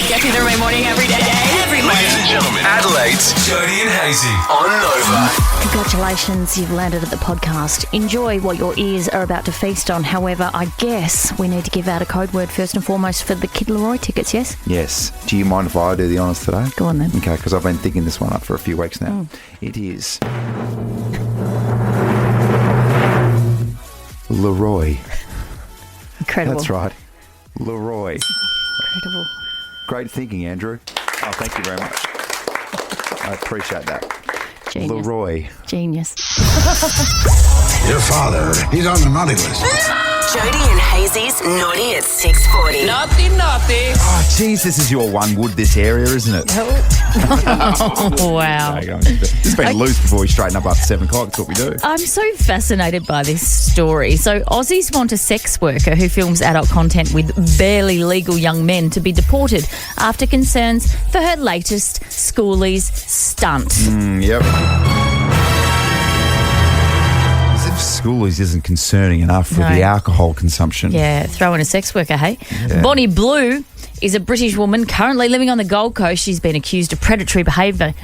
Get you through my morning every day. Ladies and gentlemen, Adelaide's Jody and Hazy on Nova. Congratulations, you've landed at the podcast. Enjoy what your ears are about to feast on. However, I guess we need to give out a code word first and foremost for the Kid Leroy tickets, yes? Yes. Do you mind if I do the honours today? Go on then. Okay, because I've been thinking this one up for a few weeks now. It is Leroy. Incredible. That's right. Leroy. Incredible. Great thinking, Andrew. Oh, thank you very much. I appreciate that. Genius. Leroy. Genius. Your father, he's on the naughty list. Jody and Hazy's Naughty at 6:40. Naughty. Oh, geez, this is your one wood, this area, isn't it? Oh, wow. It's been loose before we straighten up after 7 o'clock. That's what we do. I'm so fascinated by this story. So Aussies want a sex worker who films adult content with barely legal young men to be deported after concerns for her latest Schoolies stunt. Yep. As if Schoolies isn't concerning enough for the alcohol consumption. Yeah, throw in a sex worker, hey? Yeah. Bonnie Blue is a British woman currently living on the Gold Coast. She's been accused of predatory behaviour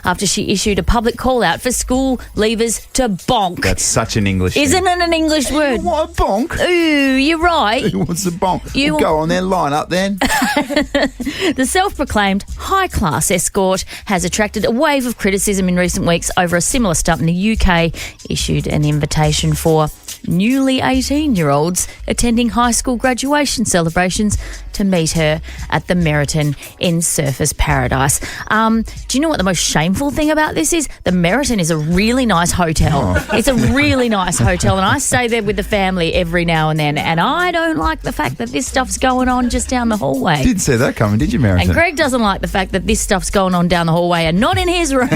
after she issued a public call-out for school leavers to bonk. That's such an English Isn't thing. it an English word? What a bonk? Ooh, you're right. Who wants a bonk? You- Well, go on then, line up then. The self-proclaimed high-class escort has attracted a wave of criticism in recent weeks over a similar stunt in the UK, issued an invitation for newly 18-year-olds attending high school graduation celebrations to meet her at the Meriton in Surfers Paradise. Do you know what the most shameful thing about this is? The Meriton is a really nice hotel. It's a really nice hotel, and I stay there with the family every now and then, and I don't like the fact that this stuff's going on just down the hallway. Didn't see that coming, did you, Meriton? And Greg doesn't like the fact that this stuff's going on down the hallway and not in his room.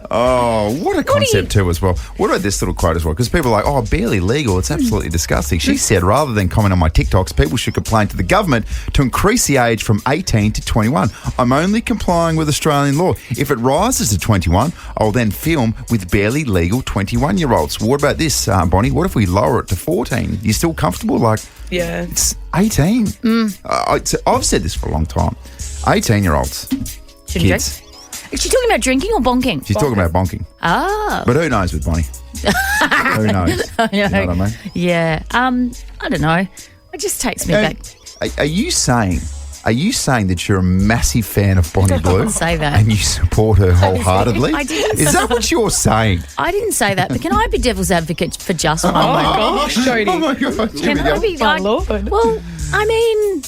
Oh, what a concept too as well. What about this little quote as well? Because people are like, oh, barely legal. It's absolutely disgusting. She said, rather than comment on my TikToks, people should complain to the government to increase the age from 18 to 21. I'm only complying with Australian law. If it rises to 21, I'll then film with barely legal 21-year-olds. What about this, Bonnie? What if we lower it to 14? You still comfortable? Like, Yeah. it's 18. I've said this for a long time. 18-year-olds, Shouldn't kids. drink? Is she talking about drinking or bonking? She's talking about bonking. Oh. But who knows with Bonnie? Who knows? You know what I mean? Yeah. I don't know. It just takes me back. Are you saying that you're a massive fan of Bonnie Blue? didn't say that. And you support her wholeheartedly? I didn't Is that what you're saying? I didn't say that, but can I be devil's advocate for just one Oh my moment? gosh, Jody. Oh my God. Can I be My like, Lord. well, I mean,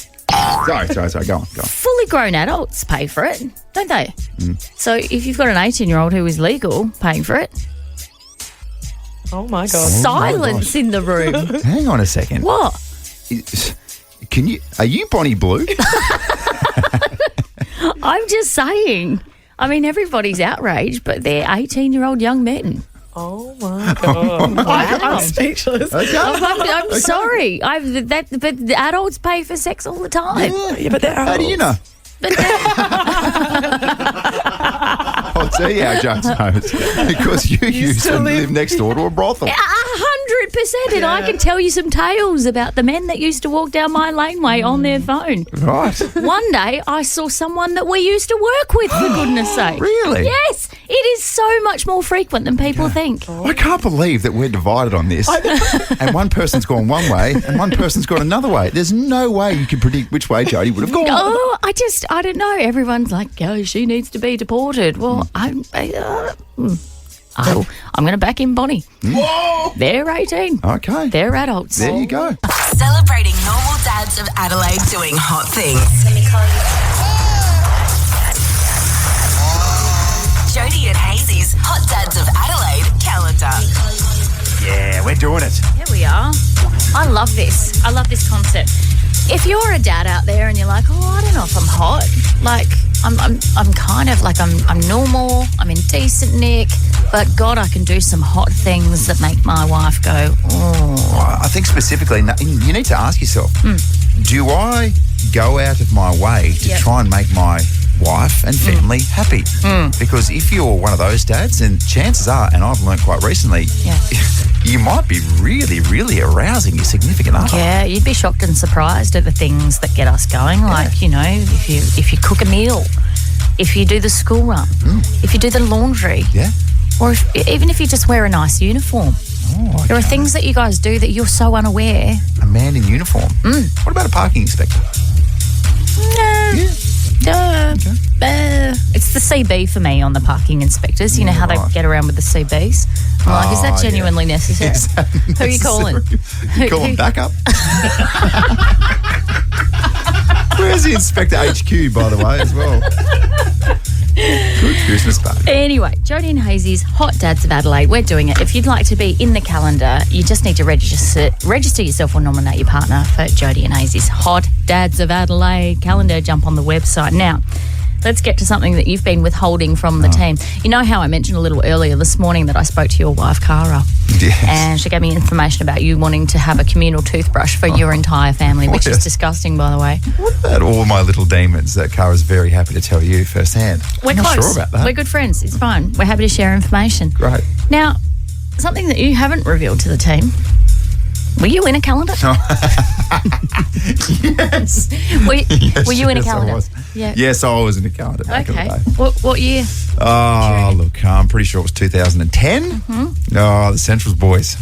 Sorry. Go on. fully grown adults pay for it, don't they? Mm. So if you've got an 18-year-old who is legal paying for it, Oh my God. silence in the room. Hang on a second. What? Are you Bonnie Blue? I'm just saying. I mean, everybody's outraged, but they're 18-year-old young men. Oh my God. I'm speechless. I'm sorry. But the adults pay for sex all the time. Yeah, but they're How do you know? But I'll tell you how Jones knows. Because you used to live next door to a brothel. 100%, and I can tell you some tales about the men that used to walk down my laneway on their phone. Right. One day, I saw someone that we used to work with, for goodness sake. Really? Yes, it is so much more frequent than people think. I can't believe that we're divided on this. And one person's gone one way and one person's gone another way. There's no way you can predict which way Jodie would have gone. Oh, I don't know. Everyone's like, oh, she needs to be deported. Well, I'm going to back in Bonnie. Whoa! They're 18. Okay. They're adults. There you go. Celebrating normal dads of Adelaide doing hot things. Jody and Hazy's Hot Dads of Adelaide calendar. Yeah, we're doing it. Here we are. I love this. I love this concept. If you're a dad out there and you're like, oh, I don't know if I'm hot, like I'm kind of like I'm normal, I'm in decent nick, but God, I can do some hot things that make my wife go, oh. I think specifically, you need to ask yourself, do I go out of my way to try and make my wife and family happy? Because if you're one of those dads, then chances are, and I've learned quite recently, you might be really, really arousing your significant other. Yeah, you'd be shocked and surprised at the things that get us going. Like, you know, if you cook a meal, if you do the school run, if you do the laundry. Yeah. Or even if you just wear a nice uniform. Oh, okay. There are things that you guys do that you're so unaware. A man in uniform. What about a parking inspector? It's the CB for me on the parking inspectors. You know how they get around with the CBs? I'm like, is that genuinely necessary? Is that Who are you calling? You call him backup? Where's the Inspector HQ, by the way, as well? Good Christmas party. Anyway, Jodie and Hazy's Hot Dads of Adelaide. We're doing it. If you'd like to be in the calendar, you just need to register yourself or nominate your partner for Jodie and Hazy's Hot Dads of Adelaide calendar. Jump on the website. Now, let's get to something that you've been withholding from the team. You know how I mentioned a little earlier this morning that I spoke to your wife, Cara? Yes. And she gave me information about you wanting to have a communal toothbrush for your entire family, which is disgusting, by the way. What about all my little demons that Cara's very happy to tell you firsthand? We're I'm not close. sure about that. We're good friends. It's fine. We're happy to share information. Great. Now, something that you haven't revealed to the team. Were you in a calendar? Yes. Were you in a Yes, I calendar? was. Yeah. Yes, I was in a calendar back in the Okay. day. What year? Oh, look, I'm pretty sure it was 2010. Oh, the Centrals boys.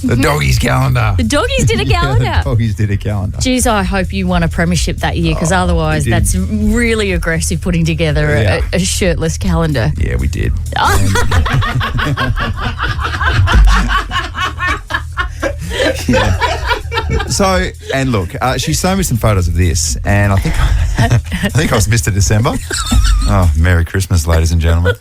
The Doggies calendar. The Doggies did a calendar. Yeah, the Doggies did a calendar. Geez, I hope you won a premiership that year because otherwise we did. that's really aggressive putting together a shirtless calendar. Yeah, we did. Yeah. So, and look, she showed me some photos of this, and I think I was Mr. December. Oh, Merry Christmas, ladies and gentlemen.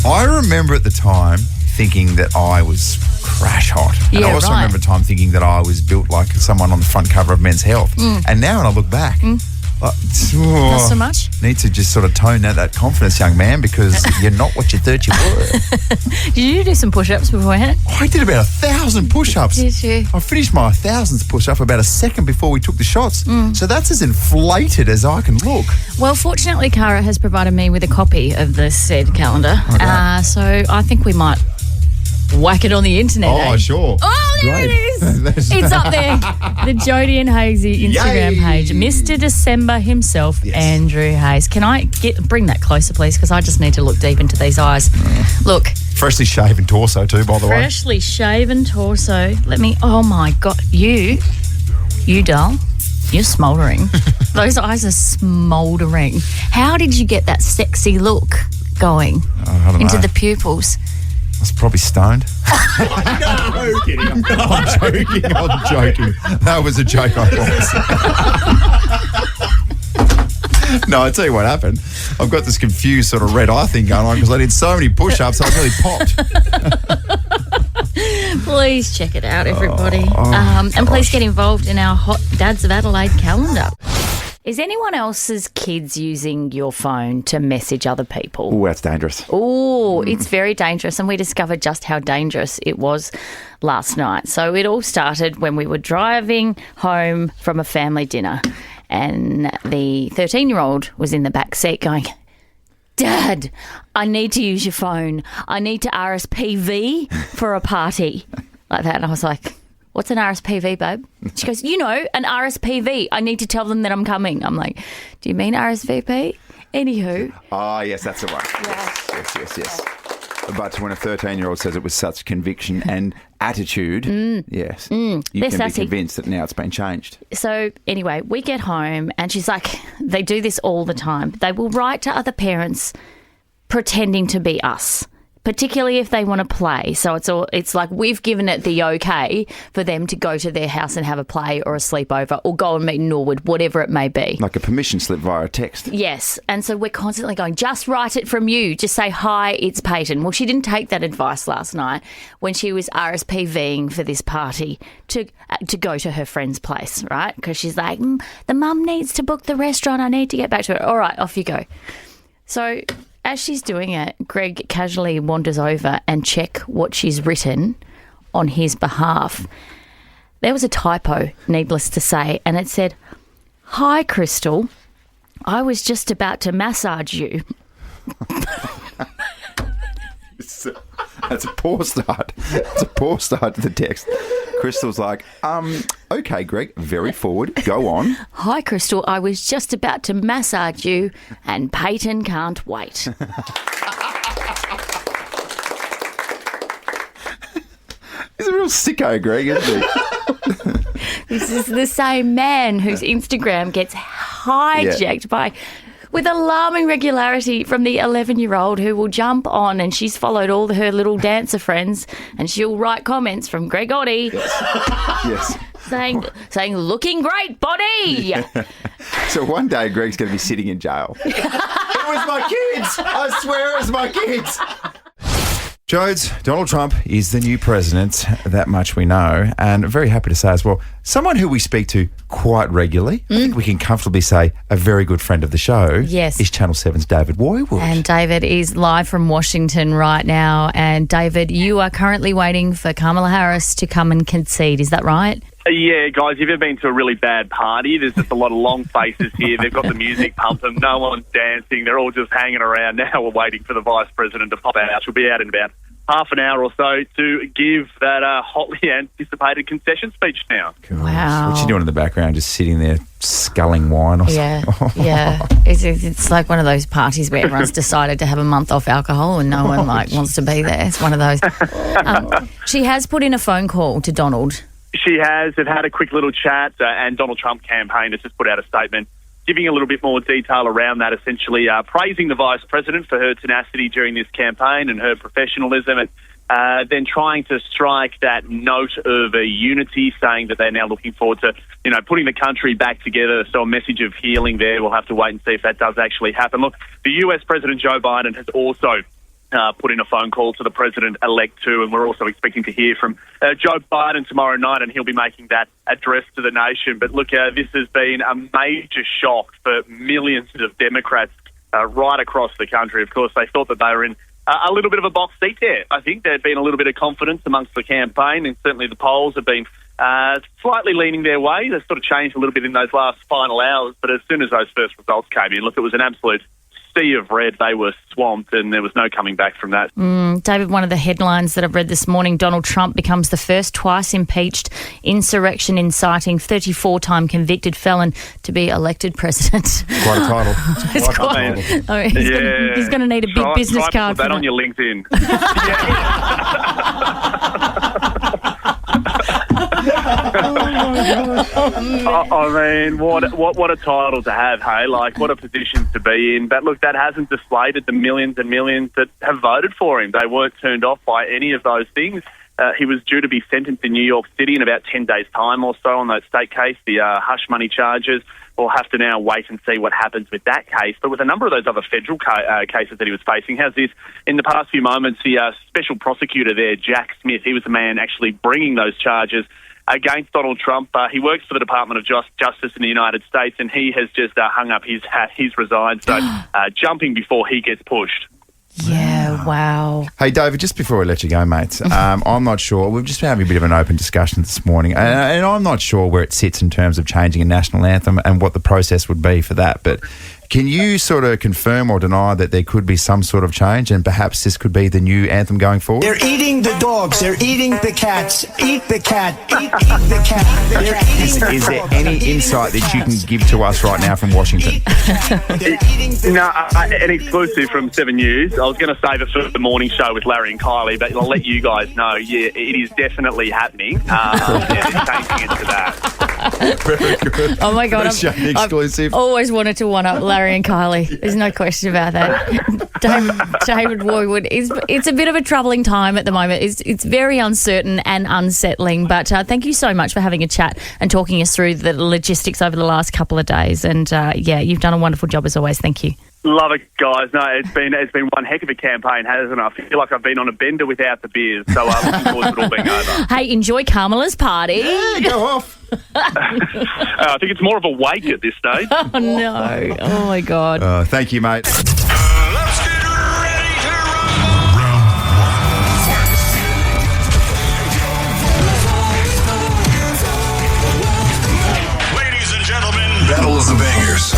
I remember at the time thinking that I was crash hot. And Yeah, I also right. remember a time thinking that I was built like someone on the front cover of Men's Health. And now when I look back, Not so much? Need to just sort of tone out that confidence, young man, because you're not what you thought you were. Did you do some push-ups beforehand? I did about 1,000 push-ups. Did you? I finished my 1,000th push-up about a second before we took the shots. So that's as inflated as I can look. Well, fortunately, Cara has provided me with a copy of the said calendar. Okay. So I think we might whack it on the internet. Oh, eh? sure. Oh, there Great. it is. It's up there. The Jodie and Hazy Instagram Yay. page. Mr. December himself, Yes. Andrew Hayes. Can I bring that closer, please? Because I just need to look deep into these eyes. Look, Freshly shaven torso too, by the way. freshly shaven torso. Oh my God. You doll, you're smouldering. Those eyes are smouldering. How did you get that sexy look going I don't into know. the pupils? I was probably stoned. No, kidding. I'm joking. That was a joke, I promise. No, I tell you what happened. I've got this confused sort of red eye thing going on because I did so many push-ups, I really popped. Please check it out, everybody. And please get involved in our Hot Dads of Adelaide calendar. Is anyone else's kids using your phone to message other people? Oh, that's dangerous. Oh, it's very dangerous. And we discovered just how dangerous it was last night. So it all started when we were driving home from a family dinner and the 13-year-old was in the back seat going, Dad, I need to use your phone. I need to RSPV for a party. Like that. And I was like, what's an RSPV, babe? She goes, an RSPV. I need to tell them that I'm coming. I'm like, do you mean RSVP? Anywho. Oh, yes, that's the one. Yes. But when a 13-year-old says it with such conviction and attitude, yes, you They're can sassy. be convinced that now it's been changed. So anyway, we get home and she's like, they do this all the time. They will write to other parents pretending to be us, particularly if they want to play. So it's like we've given it the okay for them to go to their house and have a play or a sleepover or go and meet Norwood, whatever it may be. Like a permission slip via a text. Yes. And so we're constantly going, just write it from you. Just say, hi, it's Peyton. Well, she didn't take that advice last night when she was RSPVing for this party to go to her friend's place, right? Because she's like, the mum needs to book the restaurant. I need to get back to her. All right, off you go. So as she's doing it, Greg casually wanders over and check what she's written on his behalf. There was a typo, needless to say, and it said, hi, Crystal. I was just about to massage you. That's a poor start. It's a poor start to the text. Crystal's like, okay, Greg, very forward. Go on. Hi, Crystal. I was just about to massage you, and Peyton can't wait. He's a real sicko, Greg, isn't he? This is the same man whose Instagram gets hijacked with alarming regularity from the 11-year-old who will jump on, and she's followed all her little dancer friends, and she'll write comments from Greg Oddie Yes. saying, looking great, body. So one day Greg's going to be sitting in jail. It was my kids. I swear it was my kids. Jodes, Donald Trump is the new president, that much we know, and very happy to say as well, someone who we speak to quite regularly, I think we can comfortably say a very good friend of the show, yes, is Channel 7's David Woywood. And David is live from Washington right now, and David, you are currently waiting for Kamala Harris to come and concede, is that right? Yeah, guys, if you've ever been to a really bad party, there's just a lot of long faces here. They've got the music pumping, no one's dancing, they're all just hanging around. Now we're waiting for the Vice President to pop out. She'll be out in about half an hour or so to give that hotly anticipated concession speech now. Wow. What's she doing in the background, just sitting there sculling wine or something? Yeah. It's like one of those parties where everyone's decided to have a month off alcohol and no one wants to be there. It's one of those. She has put in a phone call to Donald. She has. They've had a quick little chat, and Donald Trump campaign has just put out a statement giving a little bit more detail around that, essentially praising the Vice President for her tenacity during this campaign and her professionalism, and then trying to strike that note of a unity, saying that they're now looking forward to, putting the country back together. So a message of healing there. We'll have to wait and see if that does actually happen. Look, the US President Joe Biden has also put in a phone call to the President-elect too, and we're also expecting to hear from Joe Biden tomorrow night, and he'll be making that address to the nation. But look, this has been a major shock for millions of Democrats right across the country. Of course, they thought that they were in a little bit of a box seat there. I think there'd been a little bit of confidence amongst the campaign, and certainly the polls have been slightly leaning their way. They've sort of changed a little bit in those last final hours, but as soon as those first results came in, look, it was an absolute sea of red. They were swamped, and there was no coming back from that. David, one of the headlines that I've read this morning, Donald Trump becomes the first twice impeached insurrection inciting 34-time convicted felon to be elected president. Quite a title. He's going to need a big business card put for that on your LinkedIn. I mean, what a title to have, hey? Like, what a position to be in. But look, that hasn't dissuaded the millions and millions that have voted for him. They weren't turned off by any of those things. He was due to be sentenced in New York City in about 10 days' time or so on that state case, the hush money charges. We'll have to now wait and see what happens with that case. But with a number of those other federal cases that he was facing, how's this? In the past few moments, the special prosecutor there, Jack Smith, he was the man actually bringing those charges against Donald Trump. He works for the Department of Justice in the United States, and he has just hung up his hat. He's resigned, so jumping before he gets pushed. Yeah, wow. Hey, David, just before we let you go, mates, I'm not sure. We've just been having a bit of an open discussion this morning, and I'm not sure where it sits in terms of changing a national anthem and what the process would be for that. But can you sort of confirm or deny that there could be some sort of change, and perhaps this could be the new anthem going forward? They're eating the dogs. They're eating the cats. Eat the cat. Eat the cat. Is there any insight that you can give to us right now from Washington? No, an exclusive from 7 News. I was going to save it for the morning show with Larry and Kylie, but I'll let you guys know. Yeah, it is definitely happening. They're changing it to that. Very good. Oh my God, exclusive. I've always wanted to one up Larry and Kylie. There's no question about that. David Woywood, it's a bit of a troubling time at the moment. It's very uncertain and unsettling, but thank you so much for having a chat and talking us through the logistics over the last couple of days. And you've done a wonderful job as always. Thank you. Love it, guys. No, it's been one heck of a campaign, hasn't it? I feel like I've been on a bender without the beers, so looking forward to it all being over. Hey, enjoy Kamala's party. Yeah, go off. I think it's more of a wake at this stage. Oh, no. Oh, my God. Thank you, mate. Let's get ready to rumble. Ladies and gentlemen, Battle of the Bangers.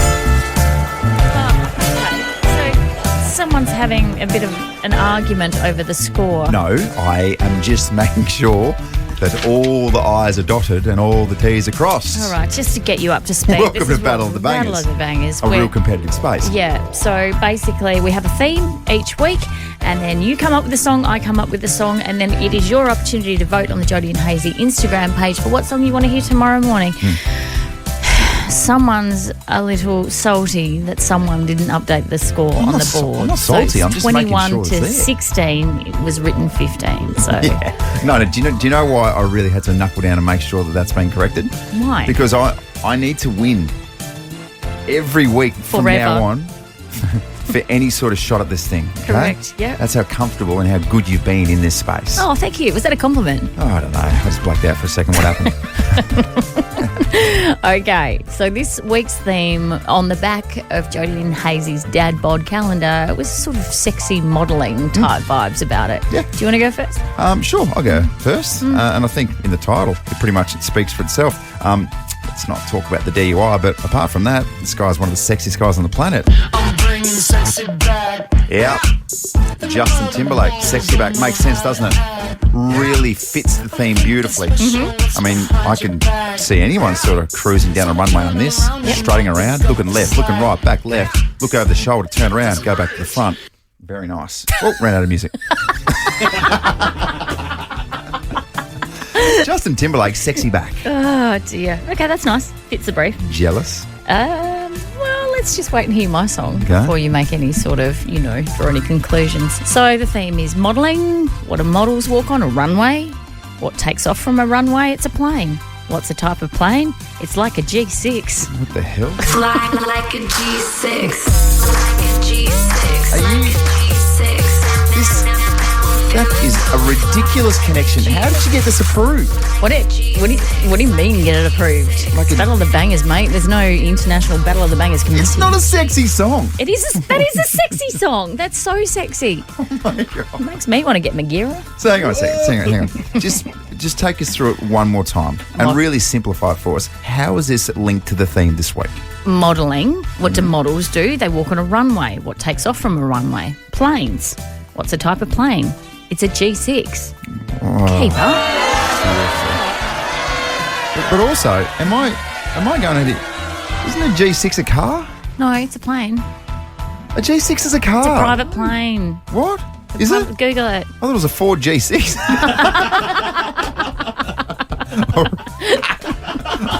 Someone's had having a bit of an argument over the score. No, I am just making sure that all the I's are dotted and all the T's are crossed. All right, just to get you up to speed. Welcome this to is Battle of the Bangers. Battle of the Bangers. A real competitive space. Yeah, so basically we have a theme each week and then you come up with a song, I come up with a song, and then it is your opportunity to vote on the Jodie and Hazy Instagram page for what song you want to hear tomorrow morning. Someone's a little salty that someone didn't update the score on the board. I'm not salty, I'm just making 21 sure it's to there. 16, it was written 15, so... Yeah. No, do you know why I really had to knuckle down and make sure that that's been corrected? Why? Because I need to win every week from now on for any sort of shot at this thing. Okay? Correct, yeah. That's how comfortable and how good you've been in this space. Oh, thank you. Was that a compliment? Oh, I don't know. I just blacked out for a second. What happened? Okay, so this week's theme on the back of Jodie and Hazy's dad bod calendar, it was sort of sexy modelling type vibes about it. Yeah. Do you want to go first? Sure, I'll go first. And I think in the title, it speaks for itself. Let's not talk about the DUI, but apart from that, this guy's one of the sexiest guys on the planet. I'm bringing sexy back. Yeah. Justin Timberlake, sexy back. Makes sense, doesn't it? Really fits the theme beautifully. I mean, I can see anyone sort of cruising down a runway on this, strutting around, looking left, looking right, back left, look over the shoulder, turn around, go back to the front. Very nice. Oh, ran out of music. Justin Timberlake, sexy back. Oh, dear. Okay, that's nice. Fits the brief. Jealous? Well, let's just wait and hear my song Okay. before you make any sort of, draw any conclusions. So the theme is modelling. What do models walk on? A runway. What takes off from a runway? It's a plane. What's the type of plane? It's like a G6. What the hell? Fly like a G6. Like a G6. Are you... That is a ridiculous connection. How did you get this approved? What do you mean get it approved? Like It's Battle of the Bangers, mate. There's no international Battle of the Bangers committee. It's not a sexy song. That is a sexy song. That's so sexy. Oh my God. Makes me want to get Magira. So hang on a second. Hang on. Just take us through it one more time and What? really simplify it for us. How is this linked to the theme this week? Modelling. What do models do? They walk on a runway. What takes off from a runway? Planes. What's the type of plane? It's a G6. Keep up. But also, am I going to isn't a G6 a car? No, it's a plane. A G6 is a car. It's a private plane. What? Is it? Google it. I thought it was a Ford G6.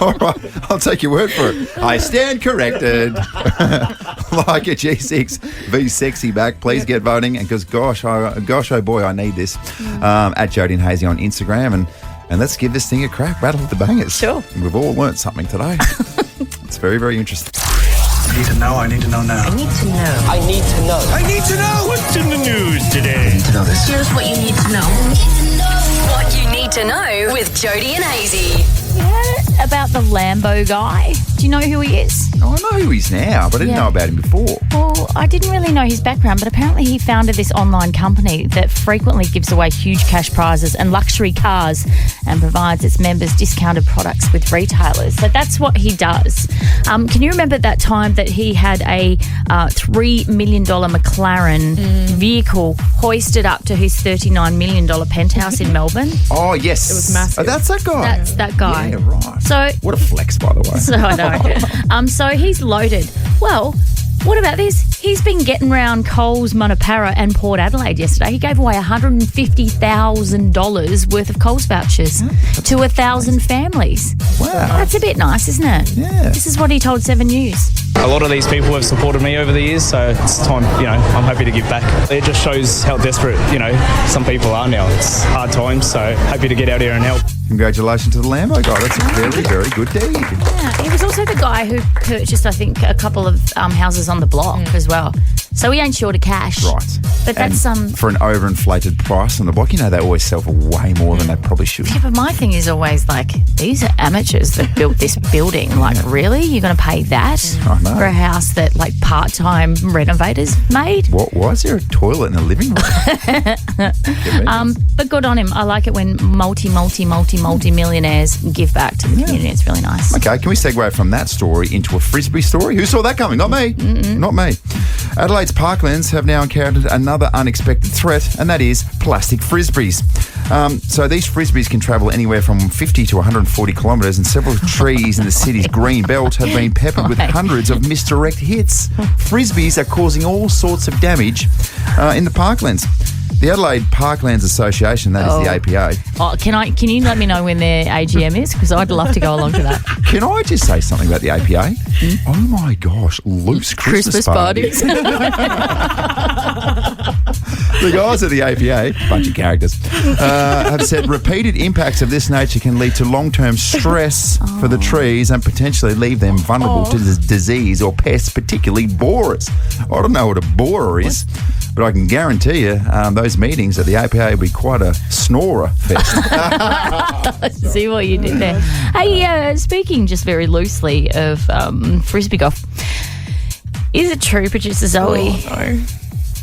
All right, I'll take your word for it. I stand corrected. Like a G6 v sexy back. Please get voting, and because gosh, oh boy, I need this. At Jodie and Hazy on Instagram, and let's give this thing a crack. Battle of the Bangers. Sure. We've all learnt something today. It's very, very interesting. I need to know. I need to know now. I need to know. I need to know. I need to know. What's in the news today? I need to know this. Here's what you need to know. What you need to know with Jodie and Hazy. Yeah, about the Lambo guy. Do you know who he is? Oh, I know who he is now, but I didn't know about him before. Well, I didn't really know his background, but apparently he founded this online company that frequently gives away huge cash prizes and luxury cars and provides its members discounted products with retailers. So that's what he does. Can you remember that time that he had a $3 million McLaren vehicle hoisted up to his $39 million penthouse in Melbourne? Oh, yes. It was massive. Oh, that's that guy. That's that guy. Yeah, right. So What a flex, by the way. So I know. So he's loaded. Well, what about this? He's been getting around Coles, Monopara and Port Adelaide yesterday. He gave away $150,000 worth of Coles vouchers to 1,000 families. Wow. That's a bit nice, isn't it? Yeah. This is what he told 7 News. A lot of these people have supported me over the years, so it's time, I'm happy to give back. It just shows how desperate, some people are now. It's hard times, so happy to get out here and help. Congratulations to the Lambo guy. That's a very, very good deed. Yeah, he was also the guy who purchased, I think, a couple of houses on the block as well. So he ain't short of cash. Right. But that's for an overinflated price on the block, they always sell for way more than they probably should. Yeah, but my thing is always like, these are amateurs that built this building. Like, really? You're going to pay that I know. for a house that, like, part-time renovators made? What? Why is there a toilet in the living room? But good on him. I like it when multi-millionaires give back to the community. It's really nice. Okay, can we segue from that story into a Frisbee story? Who saw that coming? Not me. Not me. Adelaide Adelaide's parklands have now encountered another unexpected threat, and that is plastic frisbees. So these frisbees can travel anywhere from 50 to 140 kilometres, and several trees in the city's green belt have been peppered with hundreds of misdirect hits. Frisbees are causing all sorts of damage in the parklands. The Adelaide Parklands Association, that is the APA. Oh, can you let me know when their AGM is? Because I'd love to go along to that. Can I just say something about the APA? Oh my gosh, loose Christmas parties. The guys at the APA, bunch of characters, have said repeated impacts of this nature can lead to long-term stress for the trees and potentially leave them vulnerable to disease or pests, particularly borers. I don't know what a borer is, but I can guarantee you those meetings at the APA will be quite a snorer fest. See what you did there. Hey, speaking just very loosely of frisbee golf, is it true, producer Zoe,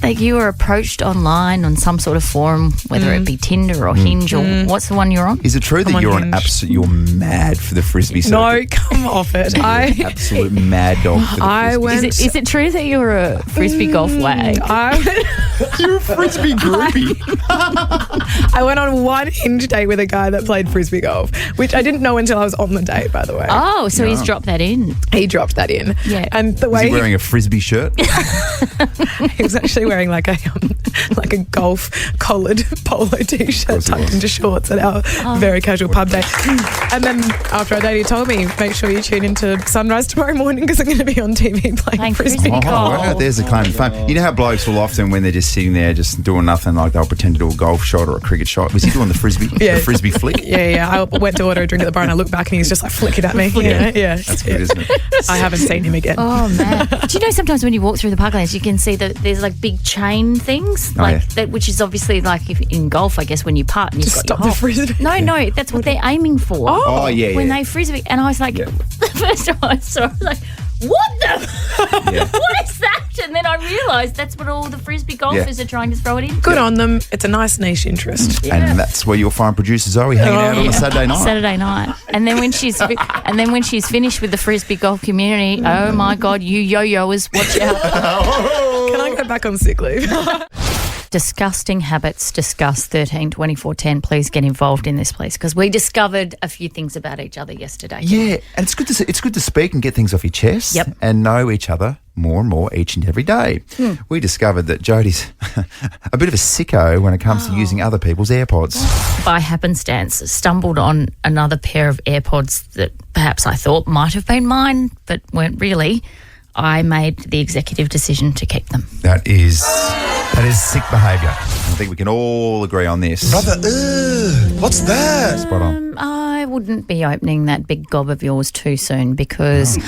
that you were approached online on some sort of forum, whether it be Tinder or Hinge or what's the one you're on? Is it true that you're you're mad for the frisbee circuit? No, come off it. Absolute mad dog for the frisbee. Is it true that you're a frisbee golf wag? You're a frisbee groupie. I went on one Hinge date with a guy that played frisbee golf, which I didn't know until I was on the date, by the way. Oh, so he's dropped that in. He dropped that in. Yeah. And the way he wearing a frisbee shirt? He was actually wearing like a golf collared polo t-shirt tucked into shorts at our very casual pub date. And then after our date, he told me, make sure you tune into Sunrise tomorrow morning because I'm going to be on TV playing frisbee golf. Well, there's a claim to fame. You know how blokes will often, when they're just sitting there just doing nothing, like they'll pretend to do a golf shot or a cricket shot. Was he doing the frisbee? Yeah. The frisbee flick? Yeah. I went to order a drink at the bar and I looked back and he was just like flicking at me. Yeah. That's good, isn't it? I haven't seen him again. Oh, man. Do you know sometimes when you walk through the parklands, you can see that there's like big chain things, that, which is obviously like if in golf, I guess, when you putt and you've got stop your the frisbee. No, that's what they're aiming for. Oh, yeah. When they frisbee, and I was like, the first time I saw it, I was like, what the? What is that? And then I realised that's what all the frisbee golfers are trying to throw it in. Good on them. It's a nice niche interest. Yeah. And that's where you'll find producer Zoe hanging out on a Saturday night. Saturday night, and then when she's finished with the frisbee golf community, oh my God, you yo-yoers, watch out! Can I go back on sick leave? Disgusting habits, discuss 13 24 10. Please get involved in this, please, because we discovered a few things about each other yesterday. Yeah, and it's good to speak and get things off your chest and know each other more and more each and every day. We discovered that Jodie's a bit of a sicko when it comes to using other people's AirPods. By happenstance, stumbled on another pair of AirPods that perhaps I thought might have been mine, but weren't really. I made the executive decision to keep them. That is sick behaviour. I think we can all agree on this. Brother, what's that? Spot on. I wouldn't be opening that big gob of yours too soon because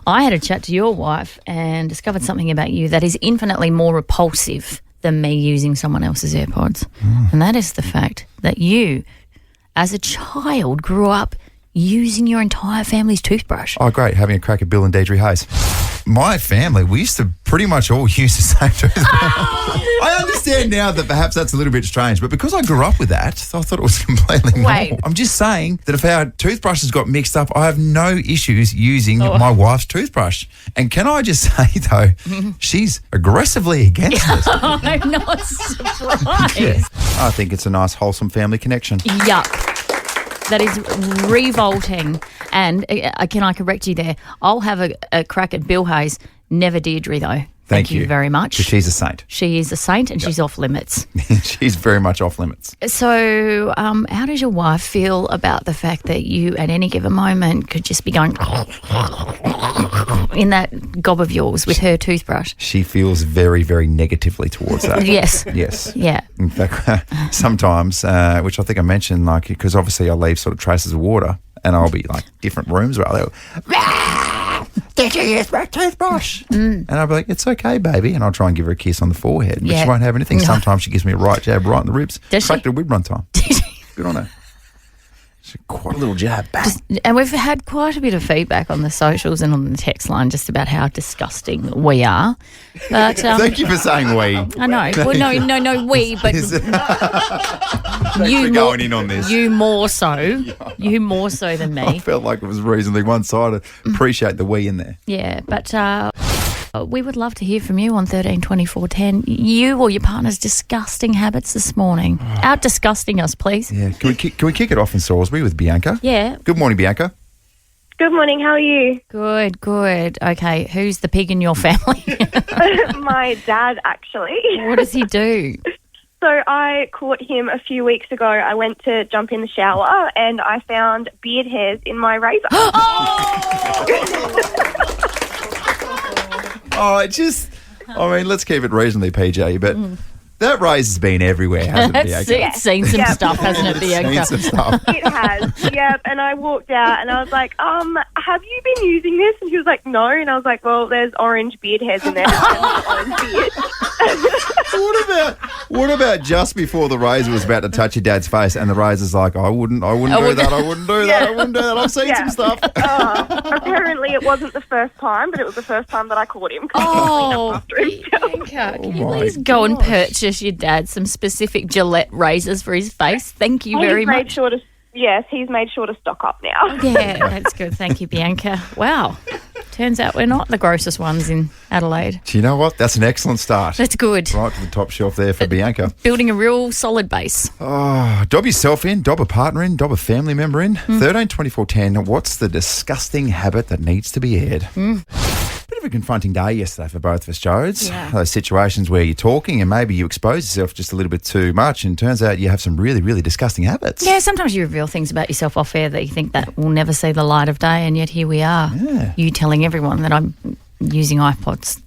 I had a chat to your wife and discovered something about you that is infinitely more repulsive than me using someone else's AirPods. And that is the fact that you, as a child, grew up using your entire family's toothbrush. Oh, great, having a crack at Bill and Deidre Hayes. My family, we used to pretty much all use the same toothbrush. I understand now that perhaps that's a little bit strange, but because I grew up with that, I thought it was completely normal. I'm just saying that if our toothbrushes got mixed up, I have no issues using my wife's toothbrush. And can I just say, though, she's aggressively against it. I'm not surprised. I think it's a nice, wholesome family connection. Yuck. That is revolting. And can I correct you there? I'll have a crack at Bill Hayes. Never Deirdre, though. Thank you very much. She's a saint. She is a saint and she's off limits. She's very much off limits. So how does your wife feel about the fact that you at any given moment could just be going in that gob of yours with her toothbrush? She feels very, very negatively towards that. Yes. Yes. Yeah. In fact, sometimes, which I think I mentioned, like, because obviously I leave sort of traces of water and I'll be like different rooms where I'll go, did you use my toothbrush? And I'll be like, it's okay, baby. And I'll try and give her a kiss on the forehead. But she won't have anything. Sometimes she gives me a right jab right in the ribs. Cracked her rib one time. Good on her. It's quite a little jab back. And we've had quite a bit of feedback on the socials and on the text line just about how disgusting we are. But thank you for saying we. I know. Well, no, we, but you going in on this. You more so. You more so than me. I felt like it was reasonably one-sided. Appreciate the we in there. Yeah, but We would love to hear from you on 13 24 10. You or your partner's disgusting habits this morning. Out disgusting us, please. Yeah. Can we kick it off in Salisbury with Bianca? Yeah. Good morning, Bianca. Good morning, how are you? Good. Okay, who's the pig in your family? My dad, actually. What does he do? So I caught him a few weeks ago. I went to jump in the shower and I found beard hairs in my razor. Let's keep it reasonably PG, but that razor's been everywhere, hasn't it, Bianca? It's seen some stuff, hasn't it, Bianca? Seen some stuff. It has, yep. And I walked out and I was like, have you been using this? And he was like, no. And I was like, well, there's orange beard hairs in there. Orange beard. What about just before the razor was about to touch your dad's face and the razor's like, I wouldn't do that. I've seen some stuff. Apparently it wasn't the first time, but it was the first time that I caught him. Oh, Bianca, can you please go and purchase your dad some specific Gillette razors for his face? Thank you very much. He's made sure to stock up now. Yeah, that's good. Thank you, Bianca. Wow. Turns out we're not the grossest ones in Adelaide. Do you know what? That's an excellent start. That's good. Right to the top shelf there for Bianca. Building a real solid base. Oh, dob yourself in, dob a partner in, dob a family member in. 13 24 10. What's the disgusting habit that needs to be aired? Bit of a confronting day yesterday for both of us, Jodes. Yeah. Those situations where you're talking and maybe you expose yourself just a little bit too much and turns out you have some really, really disgusting habits. Yeah, sometimes you reveal things about yourself off air that you think that will never see the light of day, and yet here we are. Yeah. You telling everyone that I'm using AirPods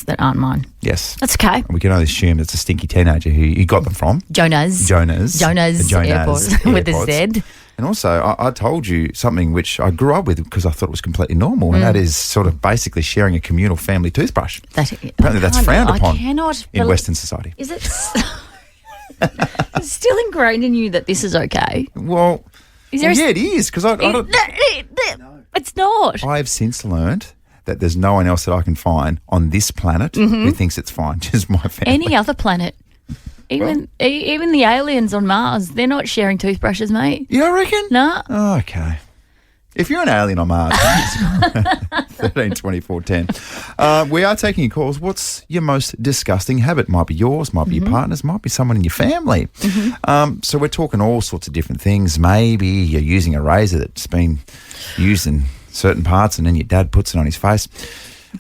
that aren't mine. Yes. That's okay. We can only assume it's a stinky teenager who you got them from. Jonas AirPods with a Z. And also, I told you something which I grew up with because I thought it was completely normal, and that is sort of basically sharing a communal family toothbrush. Apparently that's frowned upon in Western society. Is it it's still ingrained in you that this is okay? Well, it is, because I don't... It's not. I have since learned that there's no one else that I can find on this planet who thinks it's fine, just my family. Any other planet. Even the aliens on Mars, they're not sharing toothbrushes, mate. You don't reckon? No. Oh, okay. If you're an alien on Mars, 13 24 10. We are taking your calls. What's your most disgusting habit? Might be yours, might be your partner's, might be someone in your family. So we're talking all sorts of different things. Maybe you're using a razor that's been used in certain parts and then your dad puts it on his face.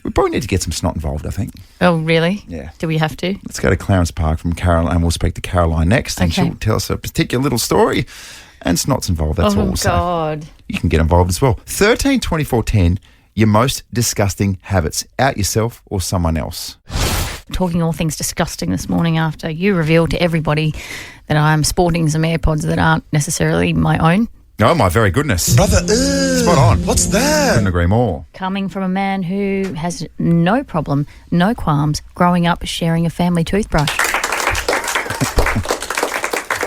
We probably need to get some snot involved, I think. Oh, really? Yeah. Do we have to? Let's go to Clarence Park from Caroline, and we'll speak to Caroline next, and she'll tell us a particular little story. And snot's involved, that's all we'll say. Oh, God. You can get involved as well. 13 24 10, your most disgusting habits. Out yourself or someone else. Talking all things disgusting this morning after you revealed to everybody that I'm sporting some AirPods that aren't necessarily my own. Oh, my very goodness. Brother, spot on. What's that? Couldn't agree more. Coming from a man who has no problem, no qualms, growing up sharing a family toothbrush.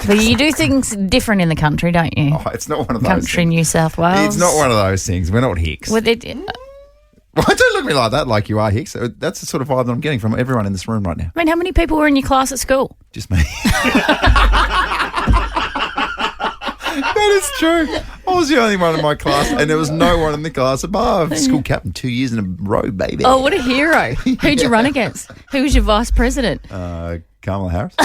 But you do things different in the country, don't you? Oh, it's not one of those Country, things. New South Wales. It's not one of those things. We're not Hicks. Well, Don't look at me like that, like you are Hicks. That's the sort of vibe that I'm getting from everyone in this room right now. I mean, how many people were in your class at school? Just me. That is true. I was the only one in my class, and there was no one in the class above. School captain 2 years in a row, baby. Oh, what a hero. Who'd you run against? Who was your vice president? Kamala Harris.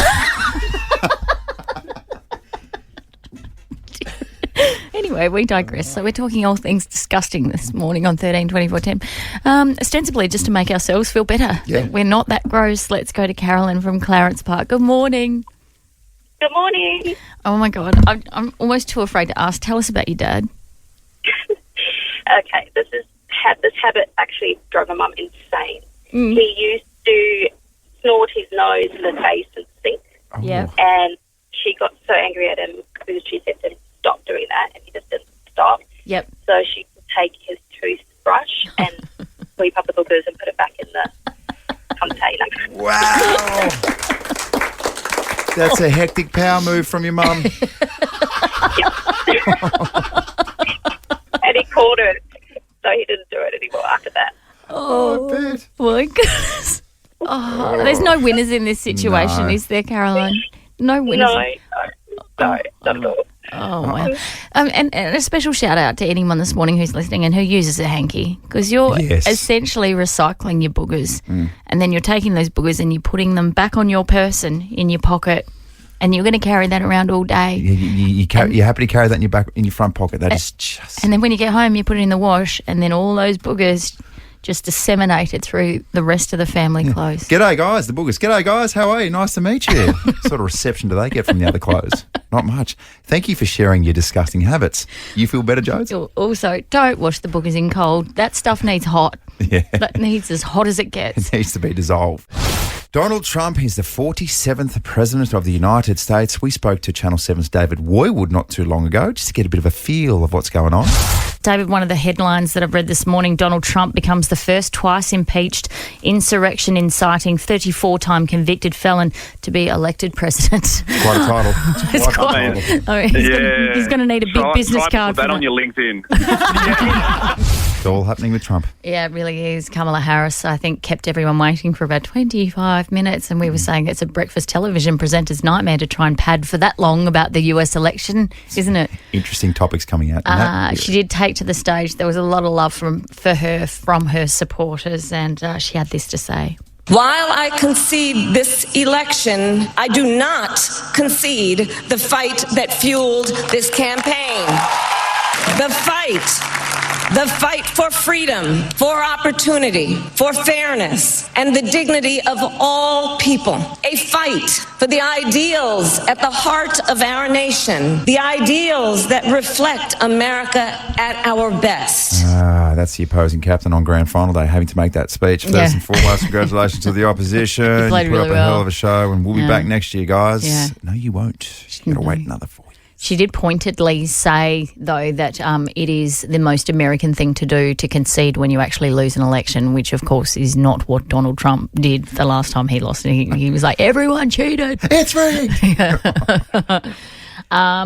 Anyway, we digress. So we're talking all things disgusting this morning on 13 24 10. Ostensibly just to make ourselves feel better. Yeah. We're not that gross. Let's go to Carolyn from Clarence Park. Good morning. Good morning. Oh, my God. I'm almost too afraid to ask. Tell us about your dad. Okay, this habit actually drove my mum insane. He used to snort his nose in the face and sink. Oh. Yeah. And she got so angry at him because she said to him, stop doing that, and he just didn't stop. Yep. So she would take his toothbrush and sweep up the boogers and put it back in the container. Wow. That's a hectic power move from your mum. And he caught it, so he didn't do it anymore after that. Oh, I bet. My goodness. Oh, there's no winners in this situation, No. is there, Caroline? No winners. No, not at all. Oh, wow. And a special shout out to anyone this morning who's listening and who uses a hanky, because you're essentially recycling your boogers, and then you're taking those boogers and you're putting them back on your person in your pocket, and you're going to carry that around all day. You're happy to carry that in your front pocket. That is just. And then when you get home, you put it in the wash, and then all those boogers just disseminated through the rest of the family clothes. G'day, guys. The boogers. G'day, guys. How are you? Nice to meet you. What sort of reception do they get from the other clothes? Not much. Thank you for sharing your disgusting habits. You feel better, Jodes? Also, don't wash the boogers in cold. That stuff needs hot. Yeah. That needs as hot as it gets. It needs to be dissolved. Donald Trump is the 47th President of the United States. We spoke to Channel 7's David Woywood not too long ago just to get a bit of a feel of what's going on. David, one of the headlines that I've read this morning, Donald Trump becomes the first twice impeached insurrection inciting 34-time convicted felon to be elected president. Quite a title. He's going to need a big business card for that. For on your LinkedIn. It's all happening with Trump. Yeah, it really is. Kamala Harris, I think, kept everyone waiting for about 25 minutes, and we were saying it's a breakfast television presenter's nightmare to try and pad for that long about the US election, isn't it? Interesting topics coming out. She did take to the stage. There was a lot of love for her from her supporters, and she had this to say. While I concede this election, I do not concede the fight that fueled this campaign. The fight for freedom, for opportunity, for fairness, and the dignity of all people. A fight for the ideals at the heart of our nation, the ideals that reflect America at our best. That's the opposing captain on grand final day having to make that speech. First and foremost, congratulations to the opposition. You put really up a hell of a show, and we'll be back next year, guys. Yeah. No, you won't. You've got to wait another 4 years. She did pointedly say, though, that it is the most American thing to do to concede when you actually lose an election, which, of course, is not what Donald Trump did the last time he lost. He was like, everyone cheated. It's rigged.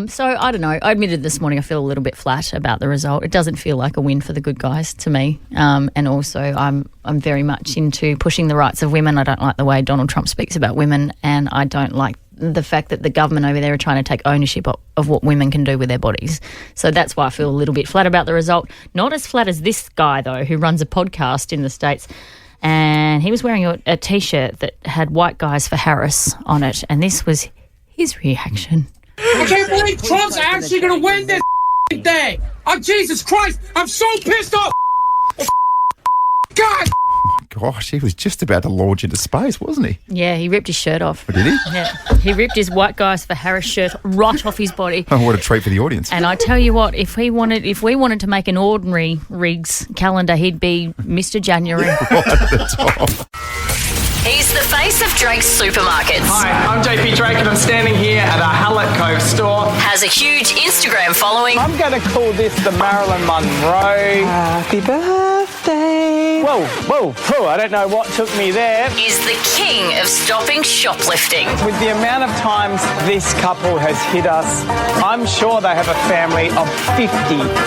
So, I don't know. I admitted this morning I feel a little bit flat about the result. It doesn't feel like a win for the good guys to me. And also, I'm very much into pushing the rights of women. I don't like the way Donald Trump speaks about women, and I don't like the fact that the government over there are trying to take ownership of what women can do with their bodies. So that's why I feel a little bit flat about the result. Not as flat as this guy, though, who runs a podcast in the States. And he was wearing a T-shirt that had "White Guys for Harris" on it. And this was his reaction. I can't believe Trump's actually going to win this thing. Oh, Jesus Christ. I'm so pissed off. God. Gosh, he was just about to launch into space, wasn't he? Yeah, he ripped his shirt off. Oh, did he? Yeah, he ripped his "White Guys for Harris" shirt right off his body. Oh, what a treat for the audience. And I tell you what, if we wanted to make an ordinary Riggs calendar, he'd be Mr. January. Right at the top. He's the face of Drake's supermarkets. Hi, I'm JP Drake and I'm standing here at our Hallett Cove store. Has a huge Instagram following. I'm going to call this the Marilyn Monroe. Happy birthday. Whoa, I don't know what took me there. Is the king of stopping shoplifting. With the amount of times this couple has hit us, I'm sure they have a family of 50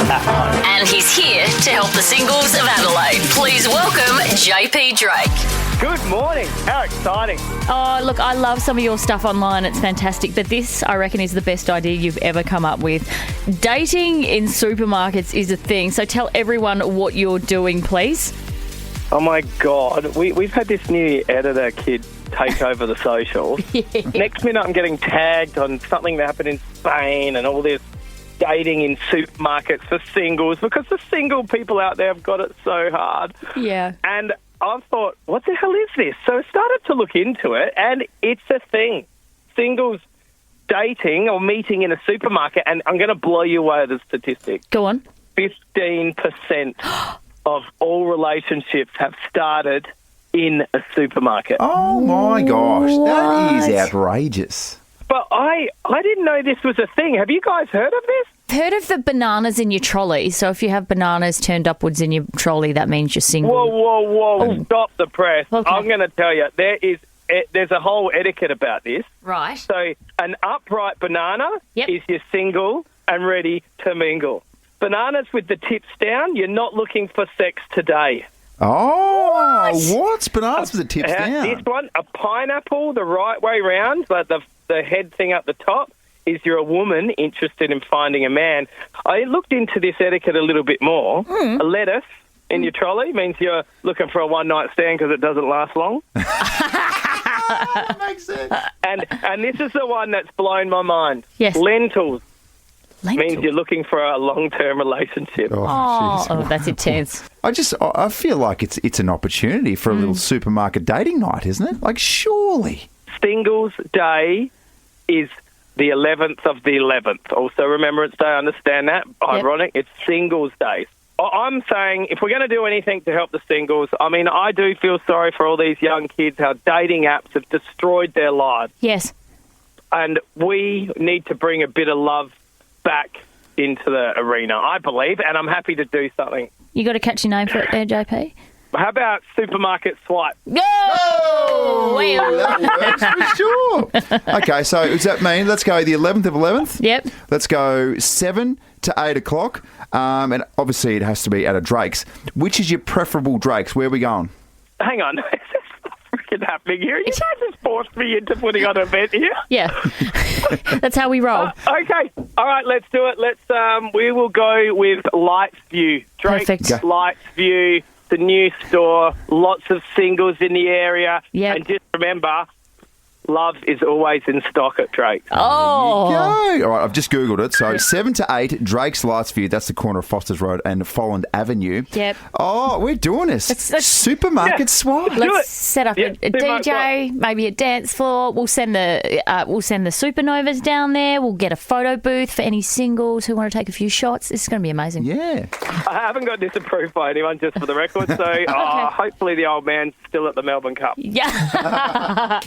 at home. And he's here to help the singles of Adelaide. Please welcome JP Drake. Good morning. How exciting. Oh, look, I love some of your stuff online. It's fantastic. But this, I reckon, is the best idea you've ever come up with. Dating in supermarkets is a thing. So tell everyone what you're doing, please. Oh, my God. We've had this new editor kid take over the socials. Next minute, I'm getting tagged on something that happened in Spain and all this dating in supermarkets for singles because the single people out there have got it so hard. Yeah. And I thought, what the hell is this? So I started to look into it, and it's a thing. Singles dating or meeting in a supermarket, and I'm going to blow you away with the statistic. Go on. 15% of all relationships have started in a supermarket. Oh, my gosh. That is outrageous. But I didn't know this was a thing. Have you guys heard of this? Heard of the bananas in your trolley? So if you have bananas turned upwards in your trolley, that means you're single. Whoa. Oh. Stop the press. Okay. I'm going to tell you, there's a whole etiquette about this. Right. So an upright banana Yep. is you're single and ready to mingle. Bananas with the tips down, you're not looking for sex today. Oh, what? Bananas with the tips down? This one, a pineapple the right way round, like the head thing up the top, is you're a woman interested in finding a man. I looked into this etiquette a little bit more. A lettuce in your trolley means you're looking for a one-night stand because it doesn't last long. That makes sense. And this is the one that's blown my mind. Yes. Lentils. Means you're looking for a long-term relationship. Oh, that's intense. I feel like it's an opportunity for a little supermarket dating night, isn't it? Like, surely. Singles Day is the 11th of the 11th. Also Remembrance Day, I understand that. Ironic, it's Singles Day. I'm saying if we're going to do anything to help the singles, I mean, I do feel sorry for all these young kids, how dating apps have destroyed their lives. Yes. And we need to bring a bit of love back into the arena, I believe, and I'm happy to do something. You got a catchy name for it there, JP? How about Supermarket Swipe? Go! That works for sure. Okay, so does that mean let's go the 11th of 11th? Yep. Let's go 7 to 8 o'clock, and obviously it has to be at a Drake's. Which is your preferable Drake's? Where are we going? Hang on. Is this freaking happening here? You guys just forced me into putting on an event here. Yeah. That's how we roll. Okay. All right, let's do it. We will go with Lights View. Drake's Perfect. Lights View. The new store, lots of singles in the area. Yep. And just remember, love is always in stock at Drake. Oh. There you go. All right, I've just Googled it. So 7 to 8, Drake's Lights View. That's the corner of Foster's Road and Folland Avenue. Yep. Oh, we're doing this. Supermarket Swipe. Let's set up a DJ, maybe a dance floor. We'll send the supernovas down there. We'll get a photo booth for any singles who want to take a few shots. This is going to be amazing. Yeah. I haven't got this approved by anyone, just for the record. So hopefully the old man's still at the Melbourne Cup. Yeah.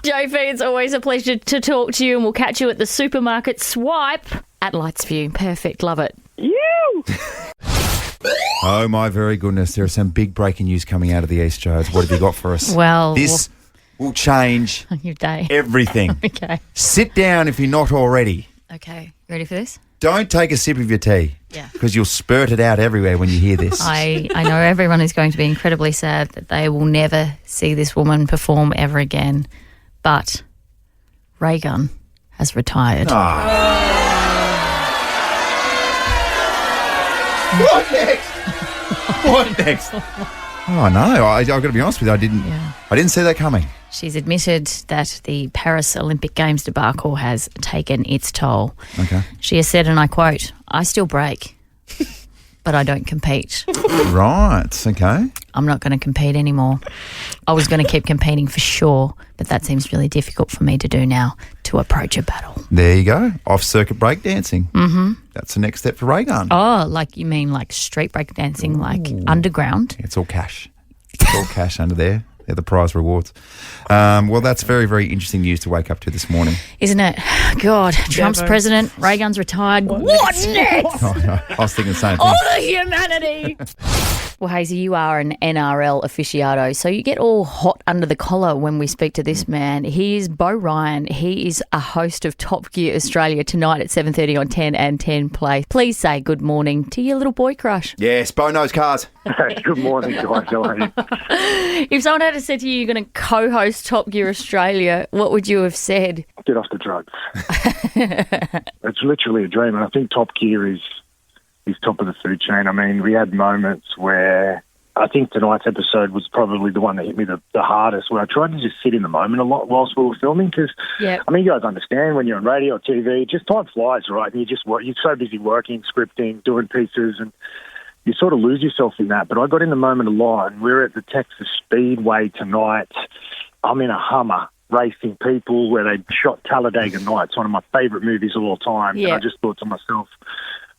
JP, it's always a pleasure to talk to you, and we'll catch you at the Supermarket Swipe at Lightsview. Perfect. Love it. You. Oh, my very goodness. There are some big breaking news coming out of the East, Joes. What have you got for us? Well, this will change your day. Everything. Okay. Sit down if you're not already. Okay. Ready for this? Don't take a sip of your tea. Yeah. Because you'll spurt it out everywhere when you hear this. I know everyone is going to be incredibly sad that they will never see this woman perform ever again. But Ray Gunn has retired. What next? What next? Oh no! I've got to be honest with you. I didn't see that coming. She's admitted that the Paris Olympic Games debacle has taken its toll. Okay. She has said, and I quote, "I still break, but I don't compete." Right. Okay. I'm not going to compete anymore. I was going to keep competing for sure, but that seems really difficult for me to do now, to approach a battle. There you go. Off-circuit breakdancing. Mm-hmm. That's the next step for Ray Gunn. Oh, like you mean like street breakdancing, like underground? It's all cash. It's all cash under there. They're the prize rewards. Well, that's very, very interesting news to wake up to this morning. Isn't it? God, Trump's president, Ray Gunn's retired. What next? Oh, no. I was thinking the same thing. All the humanity. Well, Hazy, you are an NRL aficionado, so you get all hot under the collar when we speak to this man. He is Bo Ryan. He is a host of Top Gear Australia tonight at 7:30 on 10 and 10 Play. Please say good morning to your little boy crush. Yes, Bo knows cars. Good morning, guys. How are you? If someone had said to you you're going to co-host Top Gear Australia, what would you have said? Get off the drugs. It's literally a dream, and I think Top Gear is top of the food chain. I mean, we had moments where I think tonight's episode was probably the one that hit me the hardest, where I tried to just sit in the moment a lot whilst we were filming, because, I mean, you guys understand when you're on radio or TV, just time flies, right? And you're so busy working, scripting, doing pieces, and you sort of lose yourself in that. But I got in the moment a lot, and we're at the Texas Speedway tonight. I'm in a Hummer racing people where they shot Talladega Nights, one of my favourite movies of all time. Yeah. And I just thought to myself,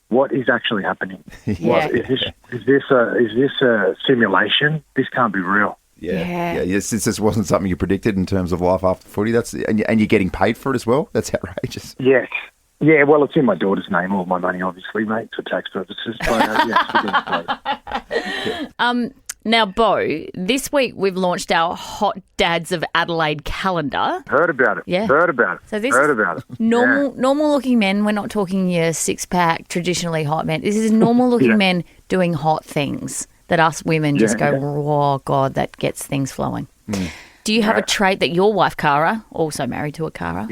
what is actually happening? Yeah. Is this a simulation? This can't be real. Yeah. Yes, this wasn't something you predicted in terms of life after footy. And you're getting paid for it as well. That's outrageous. Yes. Yeah, well, it's in my daughter's name, all my money, obviously, mate, for tax purposes. But, yes, Now, Bo, this week we've launched our Hot Dads of Adelaide calendar. Heard about it. Yeah. Heard about it. So this Heard is about it. normal-looking men. We're not talking your six-pack, traditionally hot men. This is normal-looking men doing hot things that us women just go, oh, God, that gets things flowing. Do you have a trait that your wife, Cara, also married to a Cara,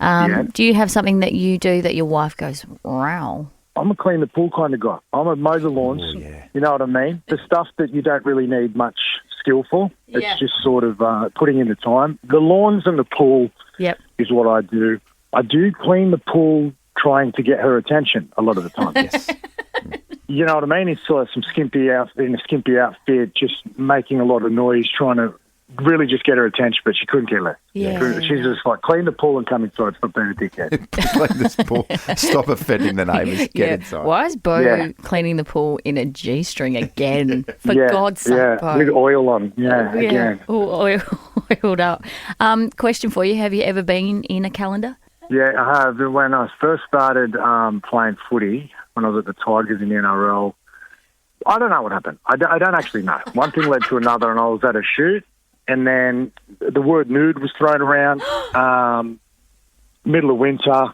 Do you have something that you do that your wife goes, wow? I'm a clean the pool kind of guy. I'm a mow the lawns. You know what I mean? The stuff that you don't really need much skill for. It's just sort of putting in the time. The lawns and the pool is what I do. I do clean the pool trying to get her attention a lot of the time. Yes. You know what I mean? It's sort of some skimpy outfit, just making a lot of noise, trying to really just get her attention, but she couldn't get less. Yeah. She's just like, clean the pool and come inside. Stop being a dickhead. Clean this pool. Stop offending the neighbours. Get inside. Why is Bo cleaning the pool in a G-string again? For God's sake, Bo. With oil on. Again. Oh, oiled up. Question for you. Have you ever been in a calendar? Yeah, I have. When I first started playing footy, when I was at the Tigers in the NRL, I don't know what happened. I don't actually know. One thing led to another, and I was at a shoot, and then the word nude was thrown around, middle of winter,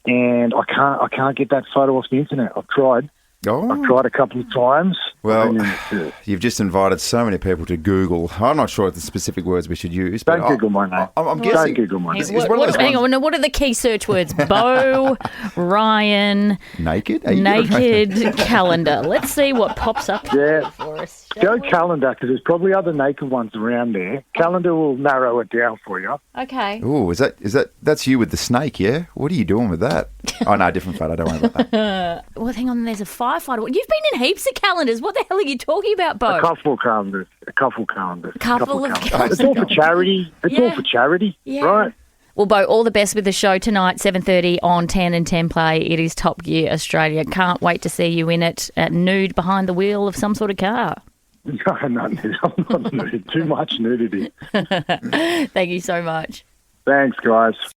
and I can't get that photo off the internet. I've tried. I've tried a couple of times. Well, you've just invited so many people to Google. I'm not sure what the specific words we should use. Don't Google my name. I'm guessing. Don't Google my name. Hang on. What are the key search words? Bo, Ryan, naked calendar. Let's see what pops up for us. Go calendar, because there's probably other naked ones around there. Calendar will narrow it down for you. Okay. Oh, that's you with the snake? Yeah. What are you doing with that? Oh no, different photo. Don't worry about that. Well, hang on. There's a firefighter. You've been in heaps of calendars. What the hell are you talking about, Bo? A couple of calendars. Couple of calendars. It's all for charity. It's all for charity, right? Well, Bo, all the best with the show tonight, 7:30 on 10 and 10 Play. It is Top Gear Australia. Can't wait to see you in it, nude behind the wheel of some sort of car. No, I'm not nude. Too much nudity. Thank you so much. Thanks, guys.